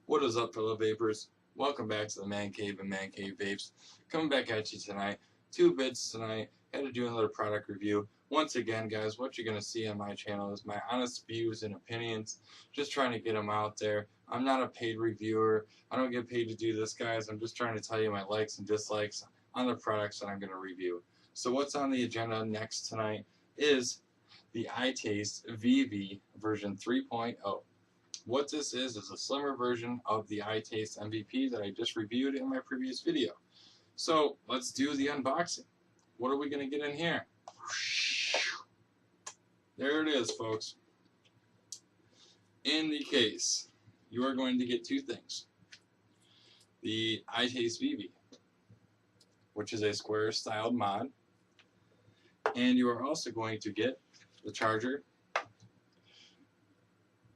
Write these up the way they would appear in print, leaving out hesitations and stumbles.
What is up, fellow vapors? Welcome back to the Man Cave and Man Cave Vapes. Coming back at you tonight. 2 vids tonight. Had to do another product review. Once again, guys, what you're going to see on my channel is my honest views and opinions. Just trying to get them out there. I'm not a paid reviewer. I don't get paid to do this, guys. I'm just trying to tell you my likes and dislikes on the products that I'm going to review. So what's on the agenda next tonight is the Itaste VV version 3.0. What this is a slimmer version of the Itaste MVP that I just reviewed in my previous video. So let's do the unboxing. What are we going to get in here? There it is, folks. In the case, you are going to get 2 things. The Itaste VV, which is a square styled mod, and you are also going to get the charger,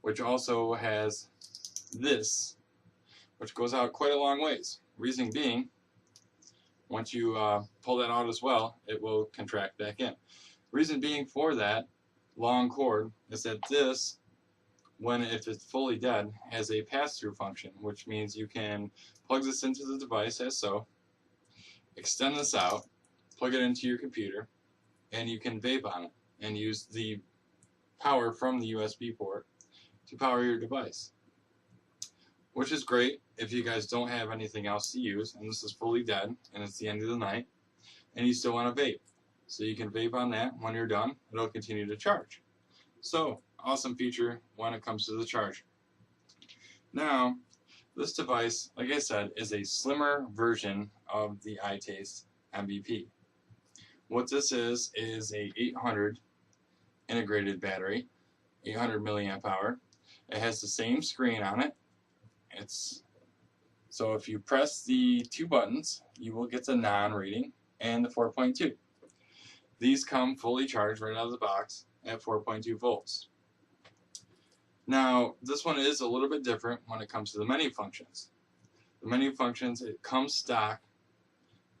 which also has this, which goes out quite a long ways. Reason being, once you pull that out as well, it will contract back in. Reason being for that long cord is that this, if it's fully dead, has a pass-through function, which means you can plug this into the device as so, extend this out, plug it into your computer, and you can vape on it and use the power from the USB port to power your device, which is great if you guys don't have anything else to use and this is fully dead and it's the end of the night and you still want to vape. So you can vape on that. When you're done, it'll continue to charge. So, awesome feature when it comes to the charger. Now, this device, like I said, is a slimmer version of the Itaste MVP. What this is a 800 integrated battery, 800 milliamp hour. It has the same screen on it. So if you press the 2 buttons, you will get the non reading and the 4.2. These come fully charged right out of the box at 4.2 volts. Now, this one is a little bit different when it comes to the menu functions. The menu functions, it comes stock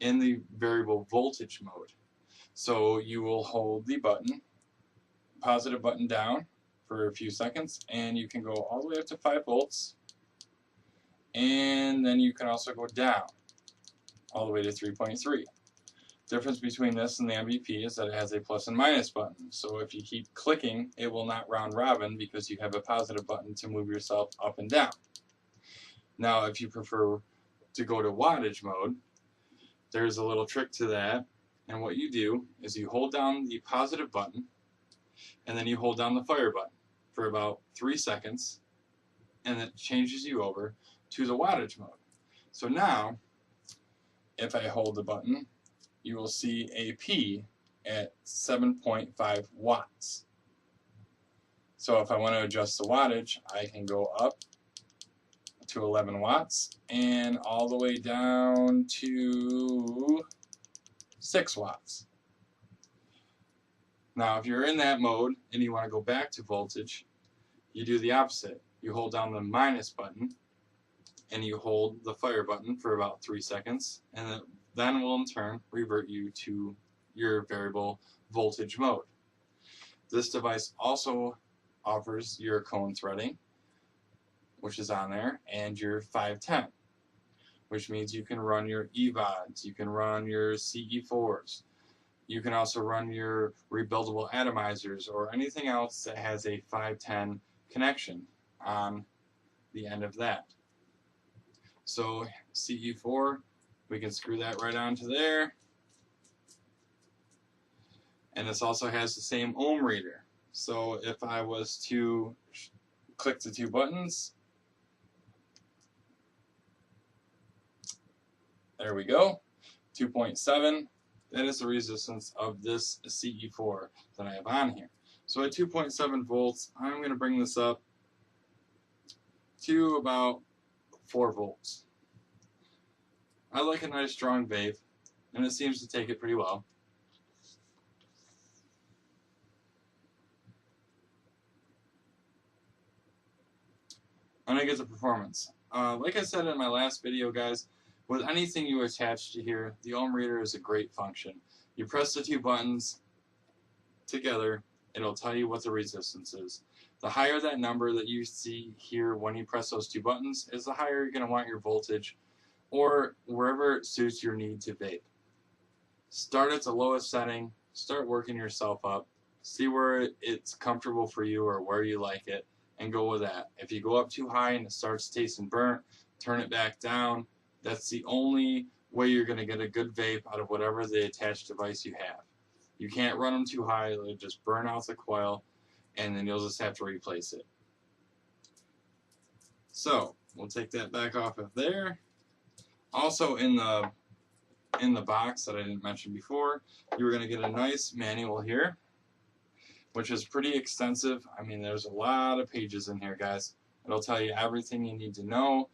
in the variable voltage mode. So you will hold the button, positive button down for a few seconds, and you can go all the way up to 5 volts, and then you can also go down all the way to 3.3. Difference between this and the MVP is that it has a plus and minus button, so if you keep clicking, it will not round robin because you have a positive button to move yourself up and down. Now, if you prefer to go to wattage mode, there's a little trick to that, and what you do is you hold down the positive button and then you hold down the fire button for about 3 seconds, and it changes you over to the wattage mode. So now, if I hold the button, you will see a P at 7.5 watts. So if I want to adjust the wattage, I can go up to 11 watts and all the way down to 6 watts. Now, if you're in that mode and you want to go back to voltage, you do the opposite. You hold down the minus button and you hold the fire button for about 3 seconds, and then will in turn revert you to your variable voltage mode. This device also offers your cone threading, which is on there, and your 510, which means you can run your EVODs, you can run your CE4s, you can also run your rebuildable atomizers or anything else that has a 510 connection on the end of that. So CE4, we can screw that right onto there. And this also has the same ohm reader. So if I was to click the 2 buttons, there we go, 2.7. That is the resistance of this CE4 that I have on here. So at 2.7 volts, I'm going to bring this up to about 4 volts. I like a nice strong vape, and it seems to take it pretty well. And I get the performance. Like I said in my last video, guys, with anything you attach to here, the ohm reader is a great function. You press the 2 buttons together, it'll tell you what the resistance is. The higher that number that you see here when you press those two buttons is the higher you're going to want your voltage, or wherever it suits your need to vape. Start at the lowest setting, start working yourself up, see where it's comfortable for you or where you like it, and go with that. If you go up too high and it starts tasting burnt, turn it back down. That's the only way you're going to get a good vape out of whatever the attached device you have. You can't run them too high, they'll just burn out the coil, and then you'll just have to replace it. So we'll take that back off of there. Also in the box that I didn't mention before, you're going to get a nice manual here, which is pretty extensive. I mean, there's a lot of pages in here, guys. It'll tell you everything you need to know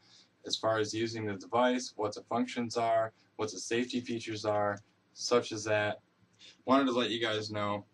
as far as using the device, what the functions are, what the safety features are, such as that. Wanted to let you guys know,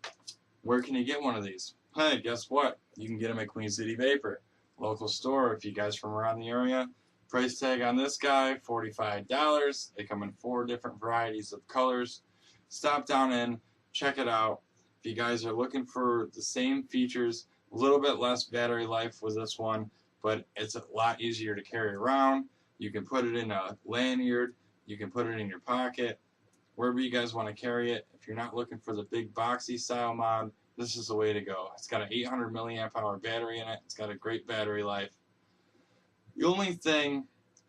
where can you get one of these? Hey, guess what? You can get them at Queen City Vapor, local store. If you guys from around the area, price tag on this guy, $45. They come in 4 different varieties of colors. Stop down in, check it out. If you guys are looking for the same features, a little bit less battery life with this one, but it's a lot easier to carry around. You can put it in a lanyard, you can put it in your pocket, wherever you guys want to carry it. If you're not looking for the big boxy style mod, this is the way to go. It's got an 800 milliamp hour battery in it. It's got a great battery life. The only thing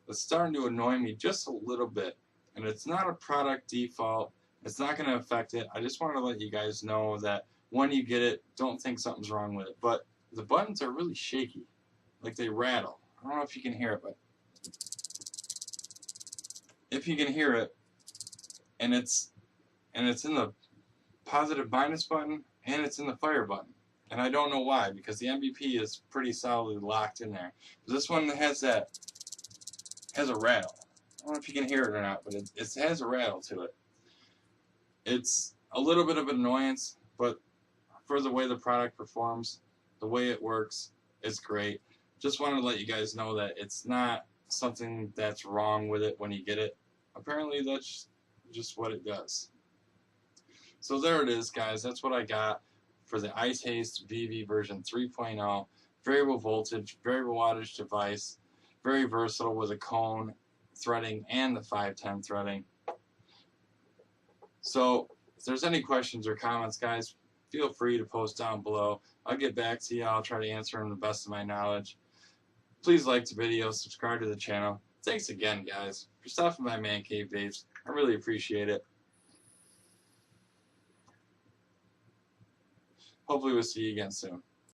that's starting to annoy me just a little bit, and it's not a product default, it's not going to affect it. I just want to let you guys know that when you get it, don't think something's wrong with it. But the buttons are really shaky, like they rattle. I don't know if you can hear it, but if you can hear it, and it's in the positive minus button, and it's in the fire button. And I don't know why, because the MVP is pretty solidly locked in there. This one has a rattle. I don't know if you can hear it or not, but it has a rattle to it. It's a little bit of an annoyance, but for the way the product performs, the way it works, it's great. Just wanted to let you guys know that it's not something that's wrong with it when you get it. Apparently that's just what it does. So there it is, guys. That's what I got for the Itaste VV version 3.0. Variable voltage, variable wattage device. Very versatile with a cone threading and the 510 threading. So if there's any questions or comments, guys, feel free to post down below. I'll get back to you. I'll try to answer them to the best of my knowledge. Please like the video, subscribe to the channel. Thanks again, guys, for stopping by Man Cave Vapes. I really appreciate it. Hopefully we'll see you again soon.